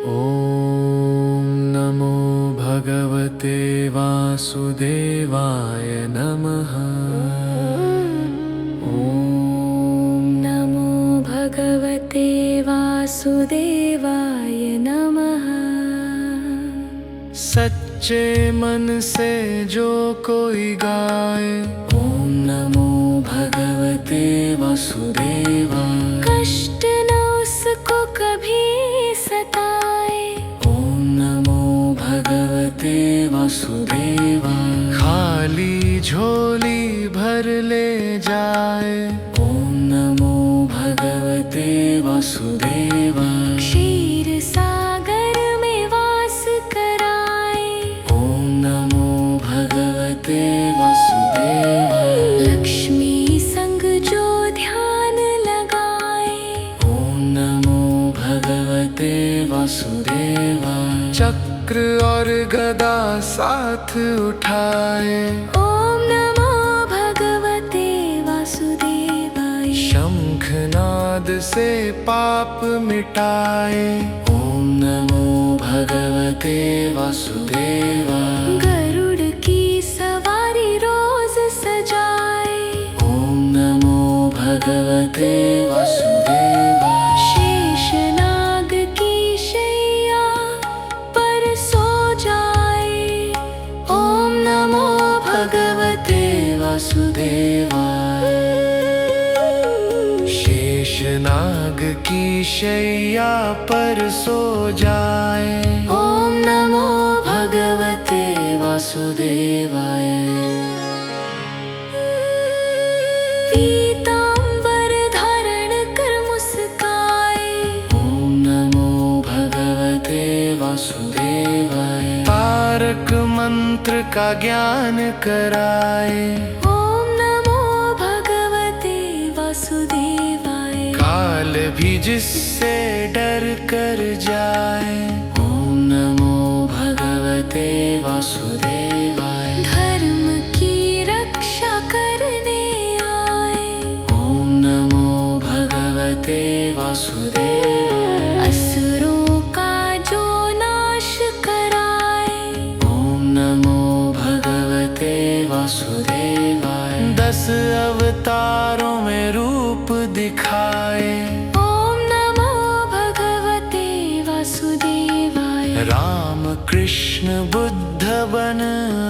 ॐ नमो भगवते वासुदेवाय नमः। ॐ नमो भगवते वासुदेवाय नमः। सच्चे मन से जो कोई गाए, ॐ नमो भगवते वासुदेवाय। कष्ट न उसको कभी सताए, ॐ नमो भगवते वासुदेवाय। खाली झोली भर ले जाए, ॐ नमो भगवते वासुदेवाय। क्षीर सागर में वास कराए, ॐ नमो भगवते वासुदेवाय। लक्ष्मी संग जो ध्यान लगाए, ॐ नमो भगवते वासुदेवाय। चक्र और गदा साथ उठाए, ॐ नमो भगवते वासुदेवाय। शंखनाद से पाप मिटाए, ॐ नमो भगवते वासुदेवाय। गरुड़ की सवारी रोज सजाए, ॐ नमो भगवते वासुदेवाय। शेषनाग की शैया पर सो जाए, ॐ नमो भगवते वासुदेवाय। शेषनाग की शैया पर सो जाए, ॐ नमो भगवते वासुदेवाय। पीतांबर धारण कर मुस्काए, ॐ नमो भगवते वासुदेवाय। तारक मंत्र का ज्ञान कराए, ॐ नमो भगवते वासुदेवाय। काल भी जिससे डर कर जाए, ॐ नमो भगवते वासुदेवाय। धर्म की रक्षा करने आए, ॐ नमो भगवते वासुदेवाय। असुरों का जो नाश कराए, ॐ नमो भगवते वासुदेवाय। 10 अवतारों में रूप दिखाए, ॐ नमो भगवते वासुदेवाय। राम कृष्ण बुद्ध बन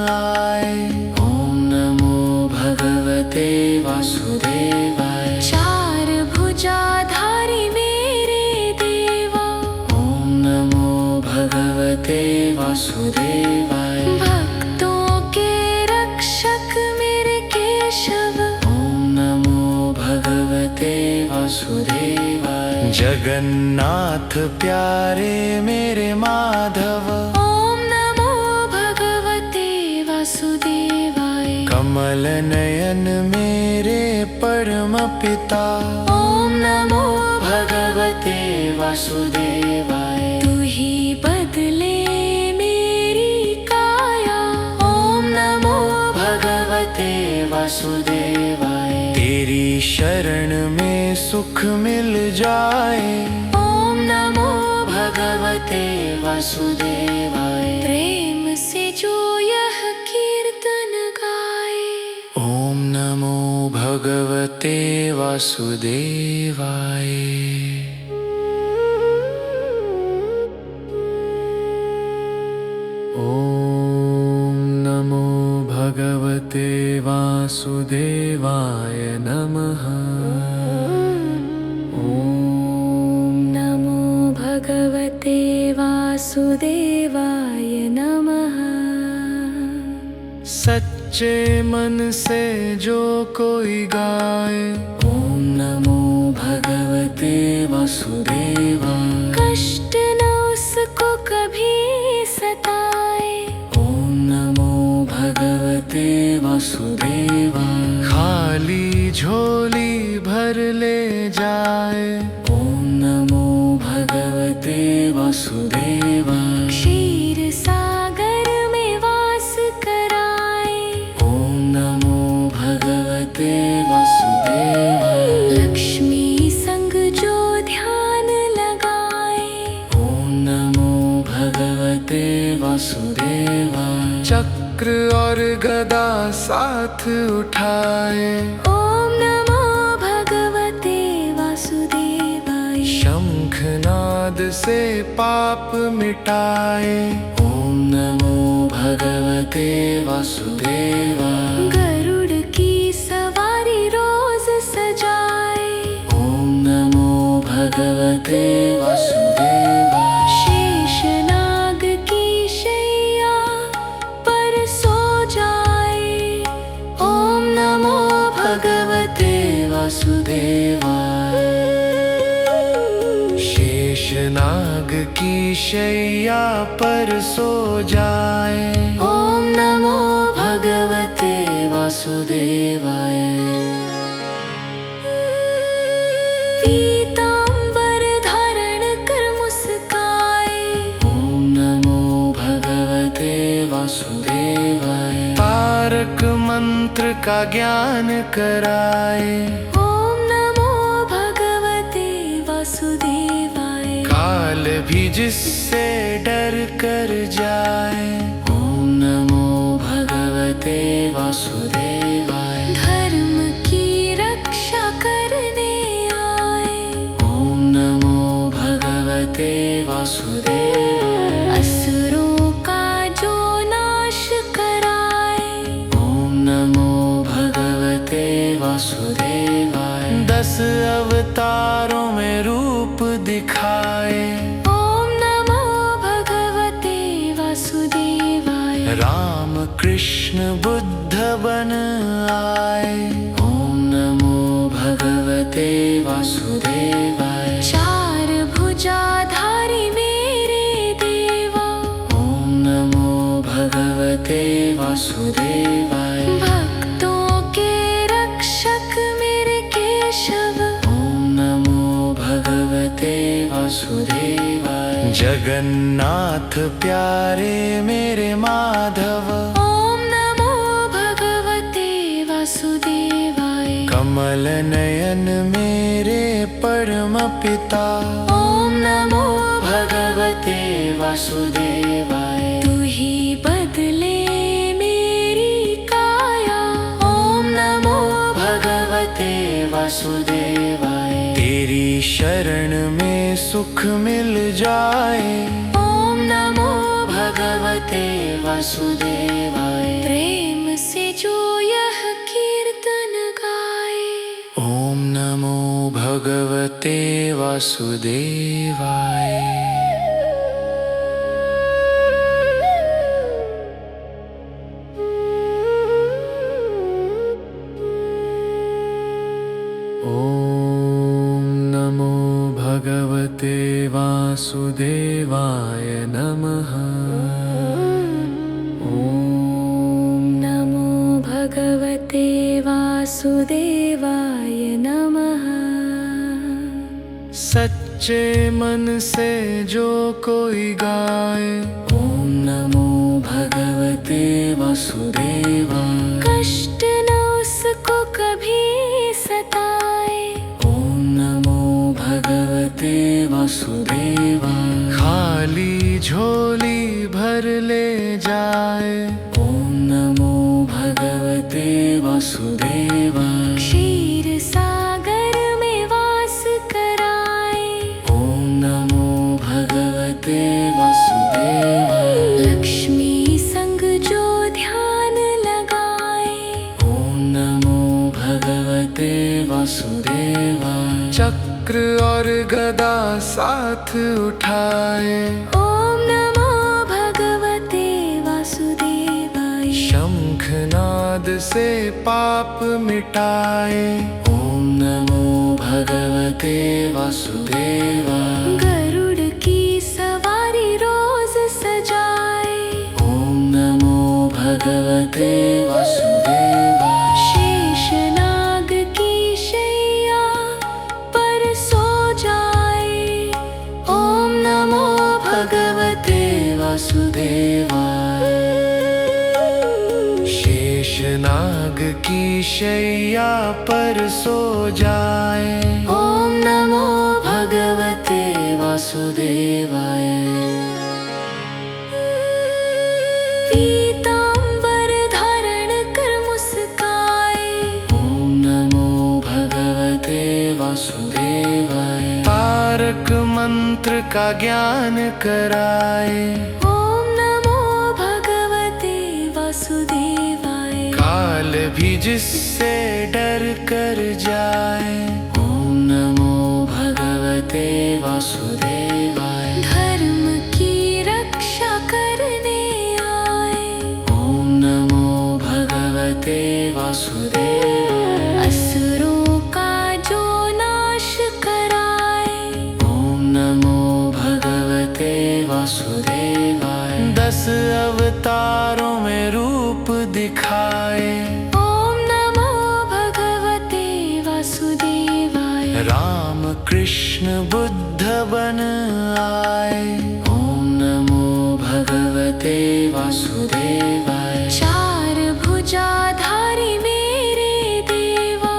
आए, ॐ नमो भगवते वासुदेवाय। चार भुजाधारी मेरे देवा, ॐ नमो भगवते वासुदेवाय। भक्तों के रक्षक मेरे केशव, ॐ नमो भगवते वासुदेवाय। जगन्नाथ प्यारे मेरे माधव, ॐ नमो भगवते वासुदेवाय। कमल नयन मेरे परम पिता, ॐ नमो भगवते वासुदेवाय। तू ही बदले मेरी काया, ॐ नमो भगवते वासुदेवाय। तेरी शरण में सुख मिल जाए, ॐ नमो भगवते वासुदेवाय। प्रेम से जो यह कीर्तन गाए, ॐ नमो भगवते वासुदेवाय। ॐ नमो भगवते वासुदेवाय नमः। ॐ नमो भगवते वासुदेवाय नमः। सच्चे मन से जो कोई गाए, ॐ नमो भगवते वासुदेवाय। कष्ट न उसको कभी सताए, ॐ नमो भगवते वासुदेवाय। खाली झोली भर ले जाए, ॐ नमो भगवते वासुदेवाय। क्षीर सागर में वास कराए, ॐ नमो भगवते वासुदेवाय। लक्ष्मी संग जो ध्यान लगाए, ॐ नमो वासुदेवाय। चक्र और गदा साथ उठाए, ओम नमो भगवते वासुदेवाय। शंखनाद से पाप मिटाए, ओम नमो भगवते वासुदेवाय। गरुड़ की सवारी रोज सजाए, ओम नमो भगवते वासुदेवाय। शेषनाग की शैया पर सो जाए, ओम नमो भगवते वासुदेवाय। शेषनाग की शैया पर सो जाए, ओम नमो भगवते वासुदेवाय। पीतांबर धारण कर मुस्काए, ओम नमो भगवते वासुदेवाय। तारक मंत्र का ज्ञान कराए, ओम नमो भगवते वासुदेवाय। काल भी जिससे डर कर जाए, ओम नमो भगवते वासुदेवाय। धर्म की रक्षा करने आए, ओम नमो भगवते वासुदेवाय। असुरों का जो नाश कराए, ओम नमो भगवते वासुदेवाय। 10 अवतारों में रूप दिखाए, ओम नमो भगवते वासुदेवाय। राम कृष्ण बुद्ध बन आए, ओम नमो भगवते वासुदेवाय। चार भुजाधारी मेरे देवा, ओम नमो भगवते वासुदेवाय। भक्तों के रक्षक मेरे केशव, ओम नमो भगवते वासुदेवाय। जगन्नाथ प्यारे मेरे माधव, ओम नमो भगवते वासुदेवाय। कमल नयन मेरे परम पिता, ओम नमो भगवते वासुदेवाय। तू ही बदले मेरी काया, ओम नमो भगवते वासुदेवाय। तेरी शरण में सुख मिल जाए, ओम नमो भगवते वासुदेवाय। प्रेम से जो यह कीर्तन गाए, ओम नमो भगवते वासुदेवाय। ओम नमो भगवते वासुदेवाय नमः। ओम नमो भगवते वासुदेवाय नमः। सच्चे मन से जो कोई गाए, ओम नमो भगवते वासुदेवाय। कष्ट न उसको कभी सताए, ओम नमो भगवते वासुदेवाय। खाली झोली भर ले जाए, ओम नमो भगवते वासुदेवाय। क्षीर सागर में वास कराए, ओम नमो भगवते वासुदेवाय। लक्ष्मी संग जो ध्यान लगाए, ओम नमो भगवते वासुदेवाय। चक्र और गदा साथ उठाए, ओम नमो भगवते वासुदेवाय। शंखनाद से पाप मिटाए, ओम नमो भगवते वासुदेवाय। गरुड़ की सवारी रोज सजाए, ओम नमो भगवते वासुदेवाय। शेषनाग की शैया पर सो जाए, ओम नमो भगवते वासुदेवाय। शेषनाग की शैया पर सो जाए, ओम नमो भगवते वासुदेवाय। मंत्र का ज्ञान कराए। ओम नमो भगवते वासुदेवाय। काल भी जिससे डर कर जाए। ओम नमो भगवते वासुदेवाय। धर्म की रक्षा करने आए। ओम नमो भगवते वासुदेवाय। असुरों का जो नाश कराए। ओम नमो भगवते वासुदेवाय। 10 अवतारों में रूप दिखाए। ओम नमो भगवते वासुदेवाय। राम कृष्ण बुद्ध बन आए। ओम नमो भगवते वासुदेवाय। चार भुजाधारी मेरे देवा।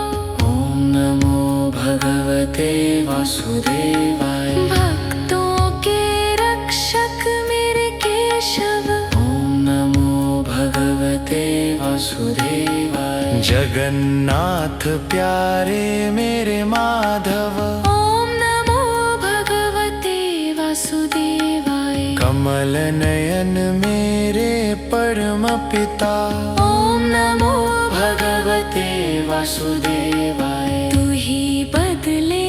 ओम नमो भगवते वासुदेवाय। भक्तों के रक्षक मेरे केशव। ओम नमो भगवते वासुदेवाय। जगन्नाथ प्यारे मेरे माधव। ओम नमो भगवते वासुदेवाय। कमल नयन मेरे परम पिता। ओम नमो भगवते वासुदेवाय। तू ही बदले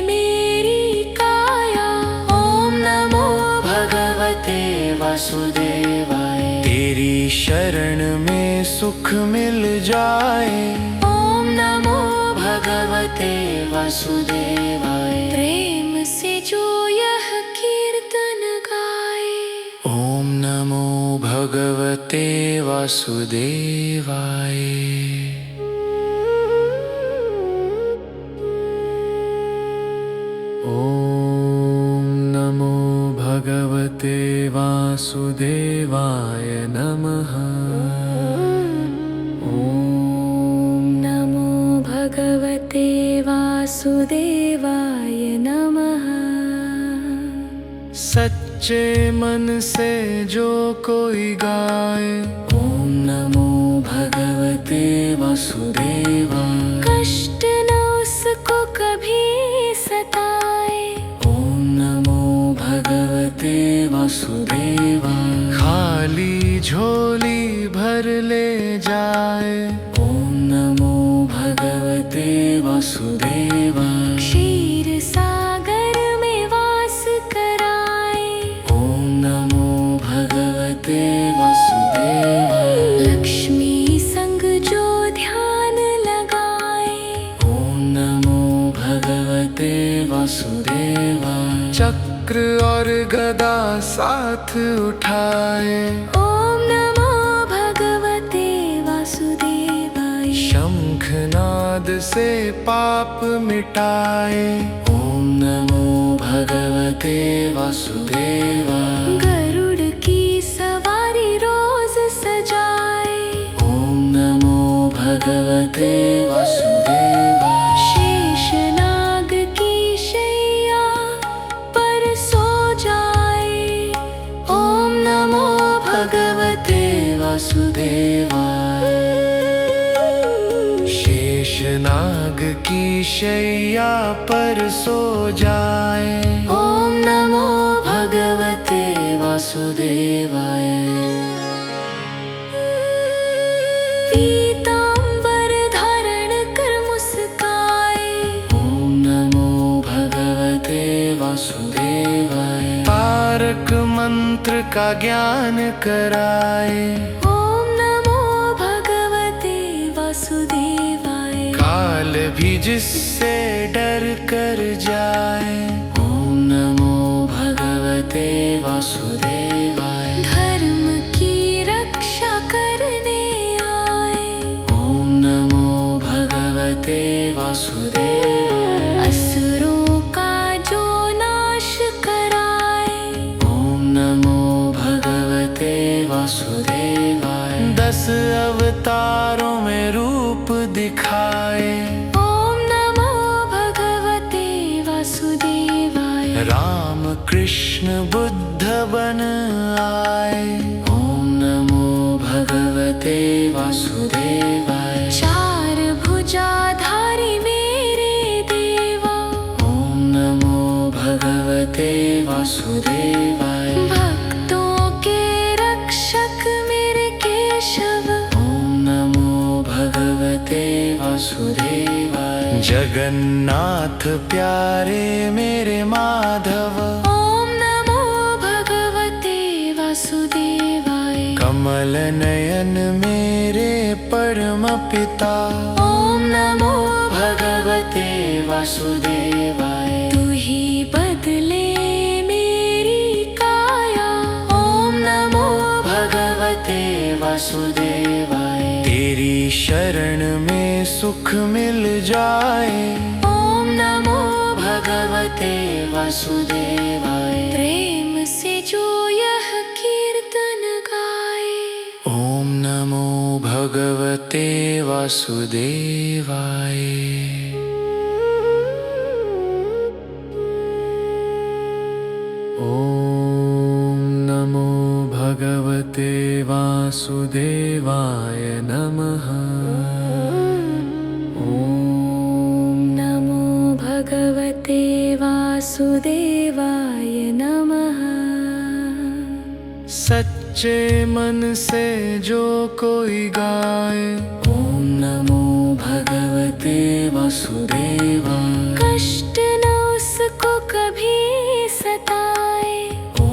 मेरी काया। ओम नमो भगवते वासुदेवाय। तेरी शरण में सुख मिल जाए। ओम नमो भगवते वासुदेवाय। प्रेम से जो यह कीर्तन गाए। ओम नमो भगवते वासुदेवाय। ओम नमो भगवते वासुदेवाय नमः। ओम नमो भगवते वासुदेवाय नमः। सच्चे मन से जो कोई गाए। ओम नमो भगवते वासुदेवाय। कष्ट न उसको कभी सताए। ओम नमो भगवते वासुदेवाय। खाली झोली भर ले जाए। ओम नमो भगवते वासुदेवाय। क्षीर सागर में वास कराए। ओम नमो भगवते वासुदेवाय। लक्ष्मी संग जो ध्यान लगाए। ओम नमो भगवते वासुदेवाय। चक्र और गदा साथ उठाए। ओम नमो भगवते वासुदेवाय। शंखनाद से पाप मिटाए। ओम नमो भगवते वासुदेवाय। गरुड़ की सवारी रोज सजाए। ओम नमो भगवते वासुदेवाय। शेषनाग की शैया पर सो जाए। ओम नमो भगवते वासुदेवाय। शेषनाग की शैया पर सो जाए। ओम नमो भगवते वासुदेवाय। पीतांबर धारण कर मुस्काए। ओम नमो भगवते वासुदेवाय। तारक मंत्र का ज्ञान कराए। ओम नमो भगवते वासुदेवाय। काल भी जिससे डर कर जाए। ओम नमो भगवते वासुदेवाय। धर्म की रक्षा करने आए। ओम नमो भगवते वासुदेवाय। असुरों का जो नाश कराए। ओम नमो भगवते वासुदेवाय। 10 अवतारों में रूप दिखाए। ओम नमो भगवते वासुदेवाय। राम कृष्ण बुद्ध बन आए। ओम नमो भगवते वासुदेवाय। चार भुजाधारी मेरे देवा। ओम नमो भगवते जगन्नाथ प्यारे मेरे माधव। ॐ नमो भगवते वासुदेवाय। कमल नयन मेरे परम पिता। ॐ नमो भगवते वासुदेवाय। तू ही बदले मेरी काया। ॐ नमो भगवते वासुदेवाय। तेरी शरण में सुख मिल जाए। ॐ नमो भगवते वासुदेवाय। प्रेम से जो यह कीर्तन गाए। ॐ नमो भगवते वासुदेवाय। ॐ नमो भगवते वासुदेवाय नमः। ॐ नमो भगवते वासुदेवाय नमः। सच्चे मन से जो कोई गाए। ॐ नमो भगवते वासुदेवाय। कष्ट न उसको कभी सताए। ॐ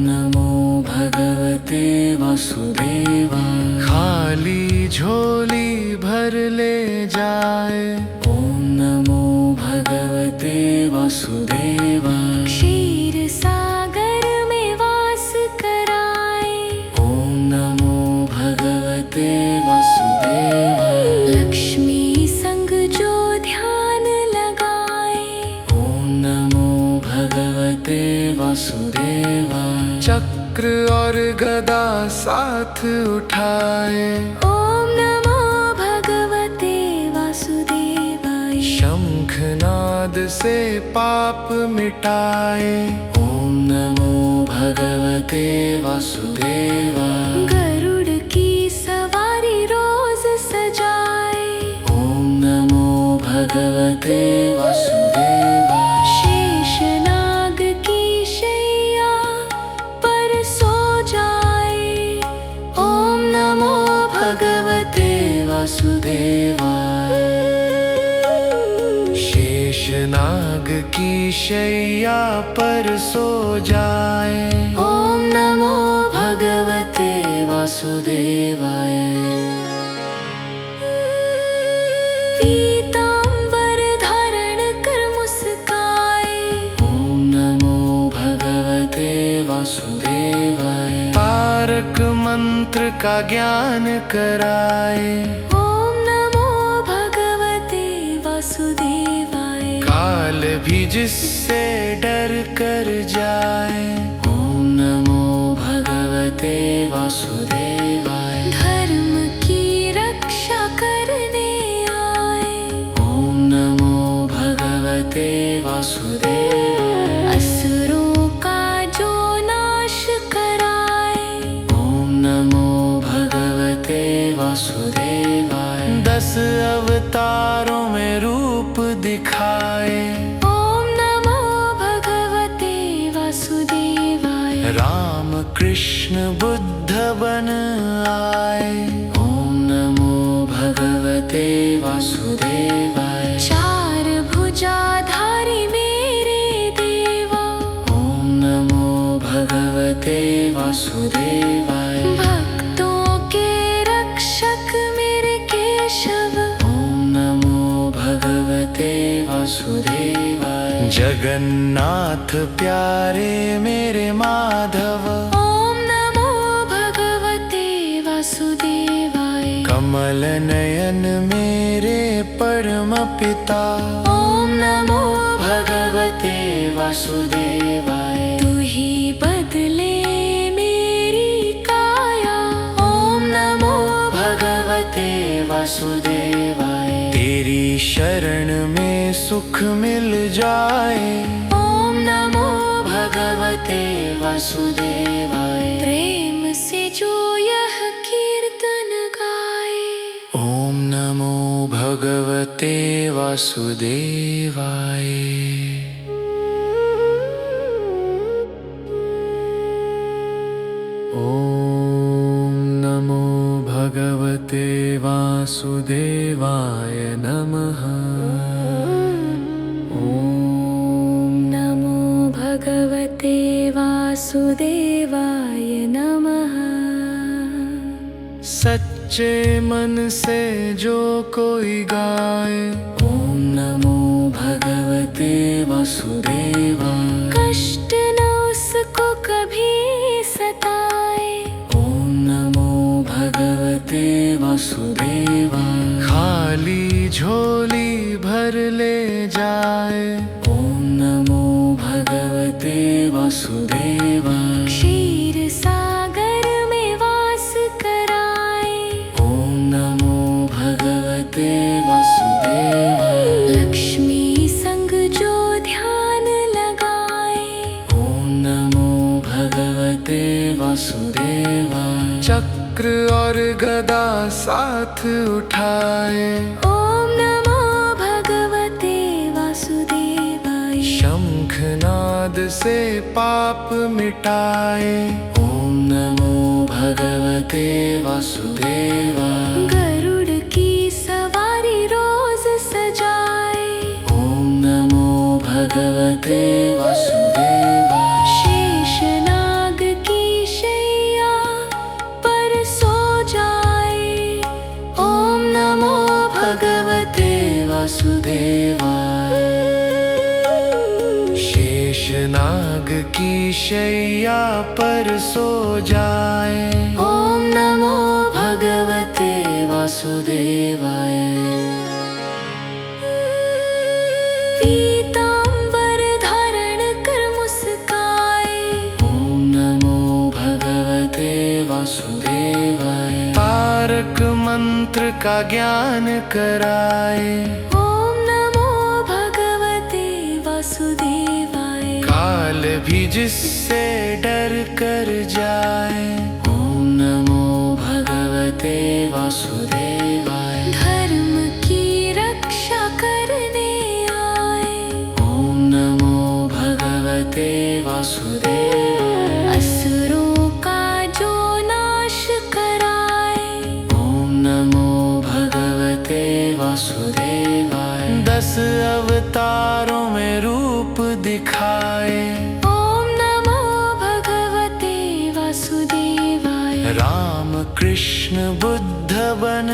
नमो भगवते वासुदेवाय। खाली झोली भर ले जाए। ॐ नमो भगवते वासुदेवाय। क्षीर सागर में वास कराए। ॐ नमो भगवते वासुदेवाय। लक्ष्मी संग जो ध्यान लगाए। ॐ नमो भगवते वासुदेवाय। चक्र और गदा साथ उठाए। ॐ नमो भगवते वासुदेवाय। शंखनाद से पाप मिटाए। ॐ नमो भगवते वासुदेवाय। गरुड़ की सवारी रोज सजाए। ॐ नमो भगवते वासुदेवाय। शेषनाग की शैया पर सो जाए। ॐ नमो भगवते वासुदेवाय। शेषनाग की शैया पर सो जाए। ॐ नमो भगवते वासुदेवाय। पीतांबर धारण कर मुस्काए। ॐ नमो भगवते वासुदेवाय। तारक मंत्र का ज्ञान कराए। ॐ नमो भगवते वासुदेवाय। काल भी जिससे डर कर जाए। ॐ नमो भगवते वासुदेवाय। धर्म की रक्षा करने आए। ॐ नमो भगवते वासुदेवाय। असुरों का जो नाश कराए। ॐ नमो भगवते वासुदेवाय। 10 अवतारों में रूप दिखाए। ॐ नमो भगवते वासुदेवाय। राम कृष्ण बुद्ध बन आए। ॐ नमो भगवते वासुदेवाय। चार भुजाधारी मेरे देवा। ॐ नमो भगवते वासुदेवाय। भक्तों के रक्षक मेरे केशव। ॐ नमो भगवते वासुदेवाय। जगन्नाथ प्यारे मेरे माधव। ॐ नमो भगवते वासुदेवाय। कमल नयन मेरे परम पिता। ॐ नमो भगवते वासुदेवाय। तू ही बदले मेरी काया। ॐ नमो भगवते वासुदेवाय। तेरी शरण में सुख मिल जाए। ॐ नमो भगवते वासुदेवाय। प्रेम से जो यह कीर्तन गाए। ॐ नमो भगवते वासुदेवाय। ॐ नमो भगवते वासुदेवाय नमः। वासुदेवाय नमः। सच्चे मन से जो कोई गाए, ओम नमो भगवते वासुदेवाय। कष्ट न उसको कभी सताए, ओम नमो भगवते वासुदेवाय। खाली झोली भर ले जाए, ओम नमो भगवते वासुदेवाय। क्षीर सागर में वास कराए, ओम नमो भगवते वासुदेवाय। लक्ष्मी संग जो ध्यान लगाए, ओम नमो भगवते वासुदेवाय। चक्र और गदा साथ उठाए, ओम नमो भगवते वासुदेवाय। शंखनाद से पाप मिटाए, ओम नमो भगवते वासुदेवाय। गरुड़ की सवारी रोज सजाए, ओम नमो भगवते वासुदेवाय। शेषनाग की शैया पर सो जाए, ओम नमो भगवते वासुदेवाय। शेषनाग की शैया पर सो जाए, ओम नमो भगवते वासुदेवाय। पीतांबर धारण कर मुस्काए, ओम नमो भगवते वासुदेवाय। तारक मंत्र का ज्ञान कराए, ओम नमो भगवते वासुदेवाय। काल भी जिससे डर कर जाए, ओम नमो भगवते वासुदेवाय। धर्म की रक्षा करने आए, ओम नमो भगवते वासुदेवाय। असुरों का जो नाश कराए, ओम नमो भगवते वासुदेवाय। 10 अवतारों में रूप दिखाए, ओम नमो भगवते वासुदेवाय। राम कृष्ण बुद्ध बन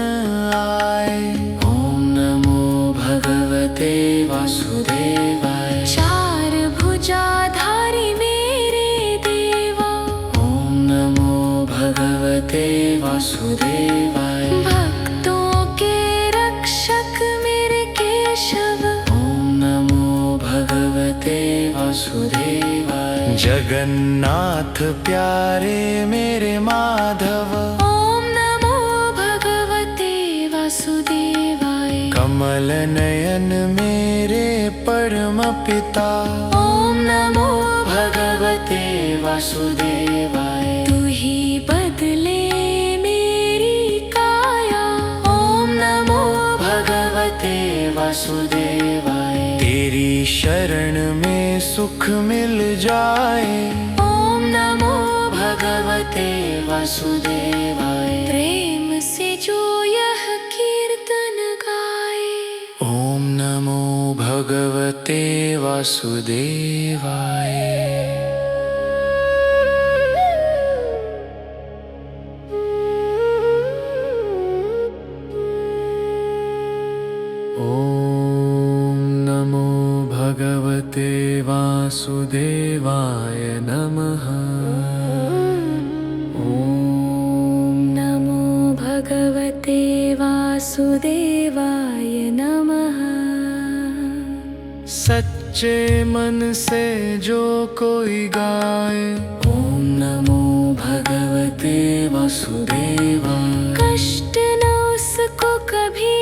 आए, ओम नमो भगवते वासुदेवाय। चार भुजाधारी मेरे देवा, ओम नमो भगवते वासुदेवाय। भक्तों के रक्षक मेरे केशव, ओम नमो भगवते वासुदेवाय। जगन्नाथ प्यारे मेरे माधव, ओम नमो भगवते वासुदेवाय। कमल नयन मेरे परम पिता, ओम नमो भगवते वासुदेवाय। तू ही बदले मेरी काया, ओम नमो भगवते वासुदेवाय। तेरी शरण में सुख मिल जाए, ओम नमो भगवते वासुदेवाय। प्रेम से जो यह कीर्तन गाए, ओम नमो भगवते वासुदेवाय। ओम नमो भगवते वासुदेवाय नमः। ओम नमो भगवते वासुदेवाय नमः। सच्चे मन से जो कोई गाए, ओम नमो भगवते वासुदेवाय। कष्ट न उसको कभी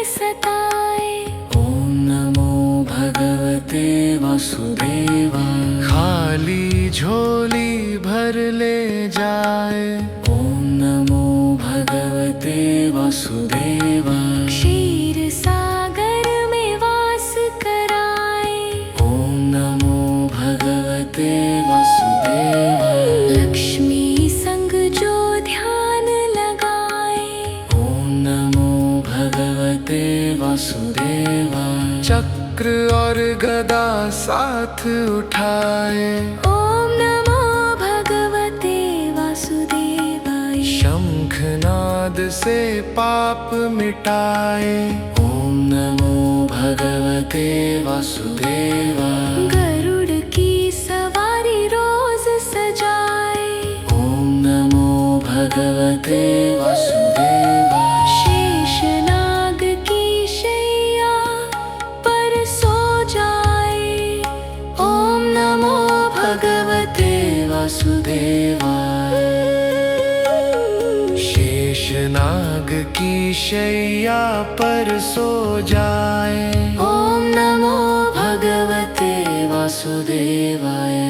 सताए, ओम नमो भगवते वासुदेवाय। खाली झोली भर ले जाए, ओम नमो भगवते वासुदेवाय। क्षीर सागर में वास कराए, ओम नमो भगवते वासुदेवाय। लक्ष्मी संग जो ध्यान लगाए, ओम नमो भगवते वासुदेवाय। चक्र और गदा साथ उठाए, ओम नमो भगवते से पाप मिटाए। ओम नमो भगवते वासुदेवाय। गरुड़ की सवारी रोज सजाए। ओम नमो भगवते वासुदेवाय। शेषनाग की शैया पर सो जाए। ओम नमो भगवते वासुदेवाय। शेषनाग की शैया पर सो जाए। ओम नमो भगवते वासुदेवाय।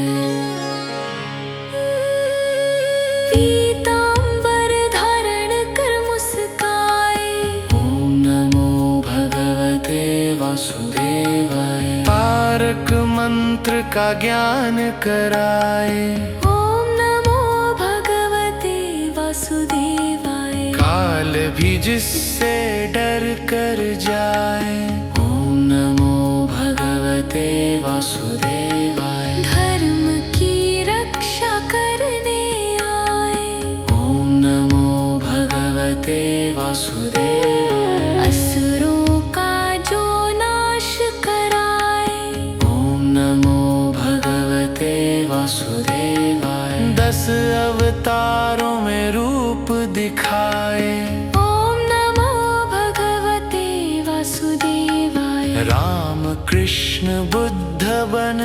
पीतांबर धारण कर मुस्काए। ओम नमो भगवते वासुदेवाय। तारक मंत्र का ज्ञान कराए। ओम नमो भगवते वासुदेवाय। काल भी जिससे डर कर जाए। ओम नमो भगवते वासुदेवाय। धर्म की रक्षा करने आए। ओम नमो भगवते वासुदेवाय। असुरों का जो नाश कराए। ओम नमो भगवते वासुदेवाय। 10 अवतारों में रूप दिखाए। ओम नमो भगवते वासुदेवाय। राम कृष्ण बुद्ध बन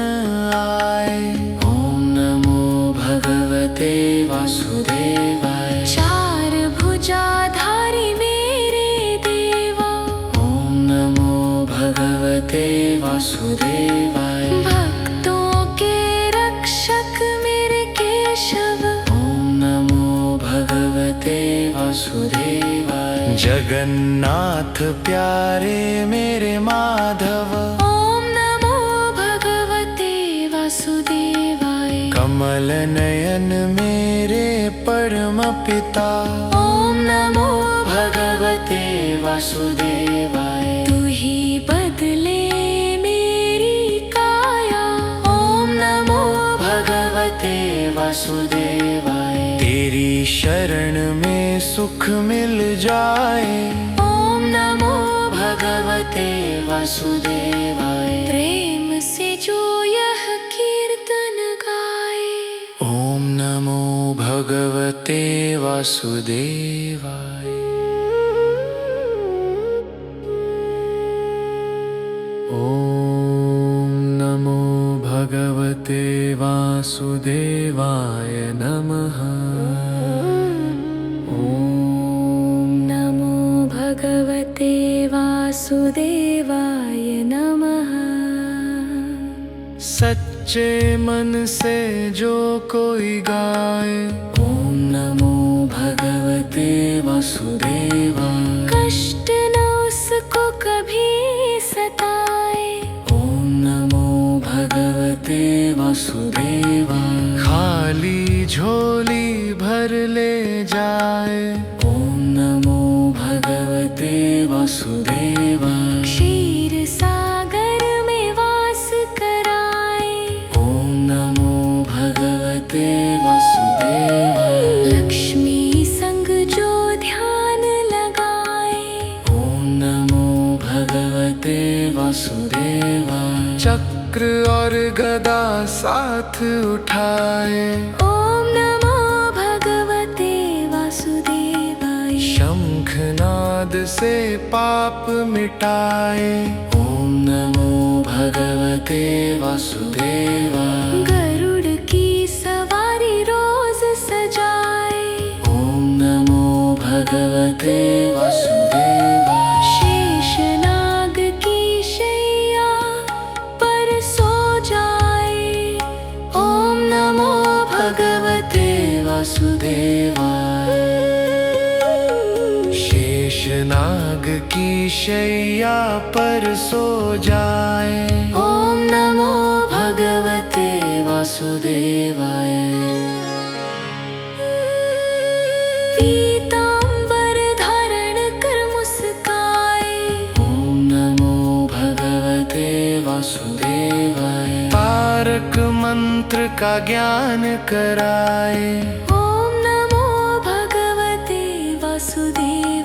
आए। ओम नमो भगवते वासुदेवाय। चार भुजाधारी मेरे देवा। ओम नमो भगवते वासुदेवाय। भक्तों के रक्षक मेरे केशव। ओम नमो भगवते वासुदेवाय। जगन्नाथ प्यारे मेरे माधव। ओम नमो भगवते वासुदेवाय। कमल नयन मेरे परम पिता। ओम नमो भगवते वासुदेवाय। तू ही बदले मेरी काया। ओम नमो भगवते वासुदेवाय। तेरी शरण में सुख मिल जाए। ओम नमो भगवते वासुदेवाय। प्रेम से जो यह कीर्तन गाए। ओम नमो भगवते वासुदेवाय। ओम नमो भगवते वासुदेवाय नमः। ओम नमो भगवते वासुदेवाय नमः। सच्चे मन से जो कोई गाए। ओम नमो भगवते वासुदेवाय। कष्ट न उसको कभी सताए। ओम नमो भगवते वासुदेवाय। खाली झोली भर ले जाए। ओम नमो भगवते वासुदेवाय। क्षीर सागर में वास कराए। ओम नमो भगवते वासुदेवाय। लक्ष्मी संग जो ध्यान लगाए। ओम नमो भगवते वासुदेवाय। चक्र और गदा साथ उठाए। ओम नमो भगवते वासुदेवाय। शंखनाद से पाप मिटाए। ओम नमो भगवते वासुदेवाय। गरुड़ की सवारी रोज सजाए। ओम नमो भगवते वासुदेवाय। शेषनाग की शैया पर सो जाए। ओम नमो भगवते वासुदेवाय। शेषनाग की शैया पर सो जाए। ओम नमो भगवते वासुदेवाय। पीतांबर धारण कर मुस्काए। ओम नमो भगवते वासुदेवाय। तारक मंत्र का ज्ञान कराए। ओम नमो भगवते वासुदेवाय।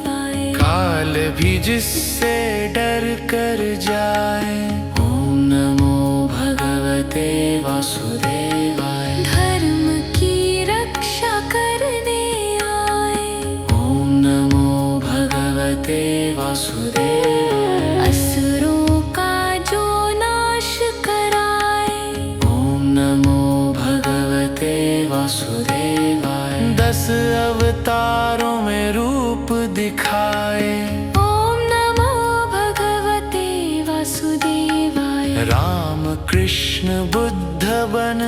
जिससे डर कर जाए। ओम नमो भगवते वासुदेवाय। धर्म की रक्षा करने आए। ओम नमो भगवते वासुदेवाय। असुरों का जो नाश कराए। ओम नमो भगवते वासुदेवाय। 10 अवतारों में रूप दिखाए। ओम नमो भगवते वासुदेवाय। राम कृष्ण बुद्ध बन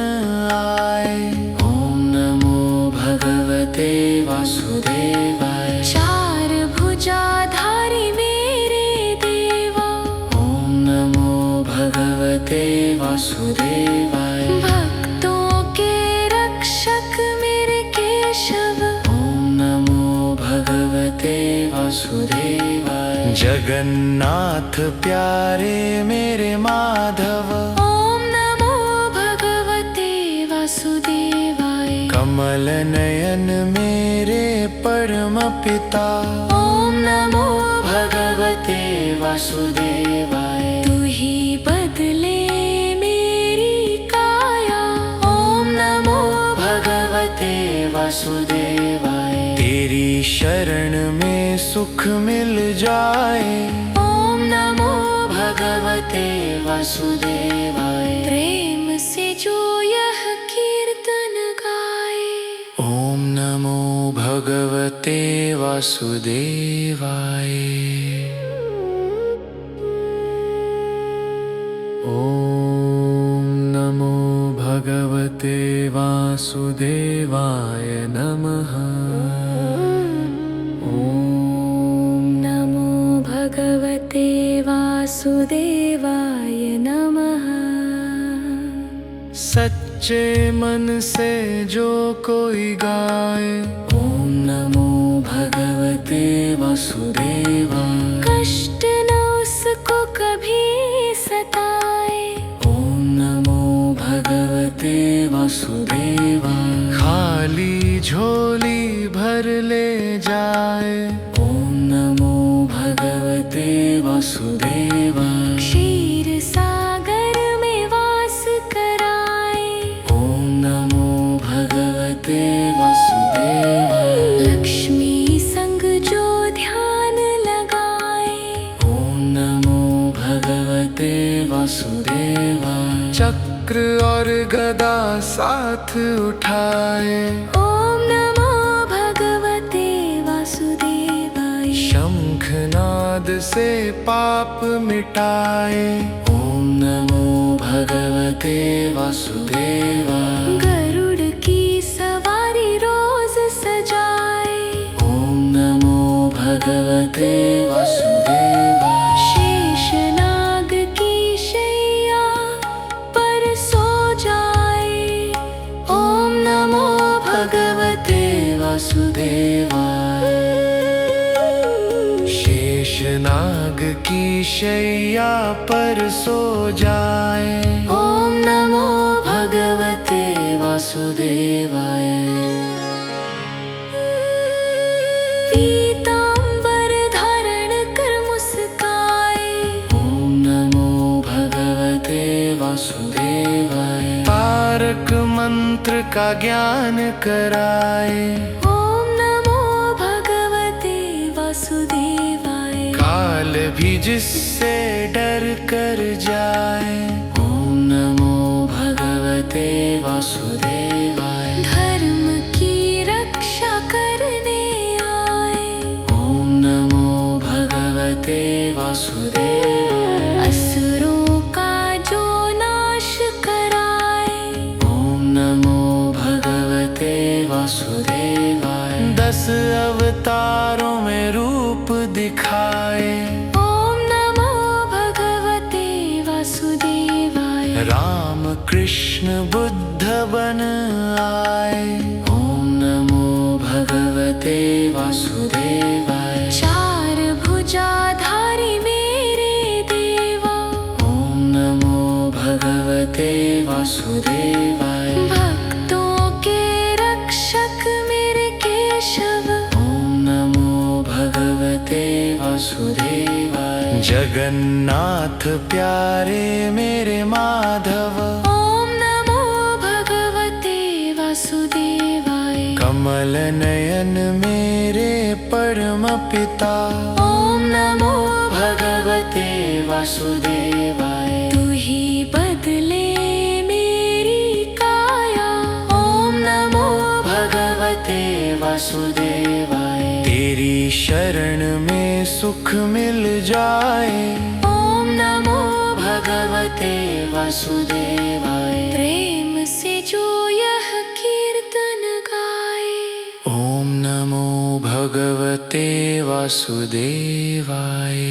आए। ओम नमो भगवते वासुदेवाय। 4 भुजाधारी मेरे देवा। ओम नमो भगवते वासुदेवाय। भक्तों के रक्षक मेरे केशव। ओम नमो भगवते वासुदेवाय। जगन्नाथ प्यारे मेरे माधव। ओम नमो भगवते वासुदेवाय। कमल नयन मेरे परम पिता। ओम नमो भगवते वासुदेवाय। तू ही बदले मेरी काया। ओम नमो भगवते वासुदेवाय। तेरी शरण में सुख मिल जाए। ओम नमो भगवते वासुदेवाय। प्रेम से जो यह कीर्तन गाए। ओम नमो भगवते वासुदेवाय। ओम नमो भगवते वासुदेवाय नमः। ओम नमो भगवते वासुदेवाय नमः। सच्चे मन से जो कोई गाए। ओम नमो भगवते वासुदेवाय। कष्ट न उसको कभी सताए। ओम नमो भगवते वासुदेवाय। खाली झोली भर ले जाए। ओम नमो भगवते वासुदेवाय। क्षीर सागर में वास कराए। ओम नमो भगवते वासुदेवाय। लक्ष्मी संग जो ध्यान लगाए। ओम नमो भगवते वासुदेवाय। चक्र और गदा साथ उठाए। ओम नमो भगवते वासुदेवाय। शंखनाद से पाप मिटाए। ओम नमो भगवते वासुदेवाय। गरुड़ की सवारी रोज सजाए। ओम नमो भगवते वासुदेवाय। शेषनाग की शैया पर सो जाए। ओम नमो भगवते वासुदेवाय। शेषनाग की शैया पर सो जाए। ओम नमो भगवते वासुदेवाय। पीतांबर धारण कर मुस्काए। ओम नमो भगवते वासुदेवाय। तारक मंत्र का ज्ञान कराए। ओम नमो भगवते वासुदेवाय। काल भी जिससे डर कर जाए। ओम नमो भगवते वासुदेवाय। धर्म की रक्षा करने आए। ओम नमो भगवते वासुदेवाय। असुरों का जो नाश कराए। ओम नमो भगवते वासुदेवाय। 10 अवतारों में रूप दिखाए। ओम नमो भगवते वासुदेवाय। राम कृष्ण बुद्ध बन आए। ओम नमो भगवते वासुदेवाय। 4 भुजाधारी मेरे देवा। ओम नमो भगवते वासुदेवाय। भक्तों के रक्षक मेरे केशव। ओम नमो भगवते वासुदेवाय। वासुदेवाय। जगन्नाथ प्यारे मेरे माधव, ओम नमो भगवते वासुदेवाय। कमल नयन मेरे परम पिता, ओम नमो भगवते वासुदेवाय। तू ही बदले मेरी काया, ओम नमो भगवते वासुदेवाय। तेरी शरण में सुख मिल जाए, ओम नमो भगवते वासुदेवाय। प्रेम से जो यह कीर्तन गाए, ओम नमो भगवते वासुदेवाय।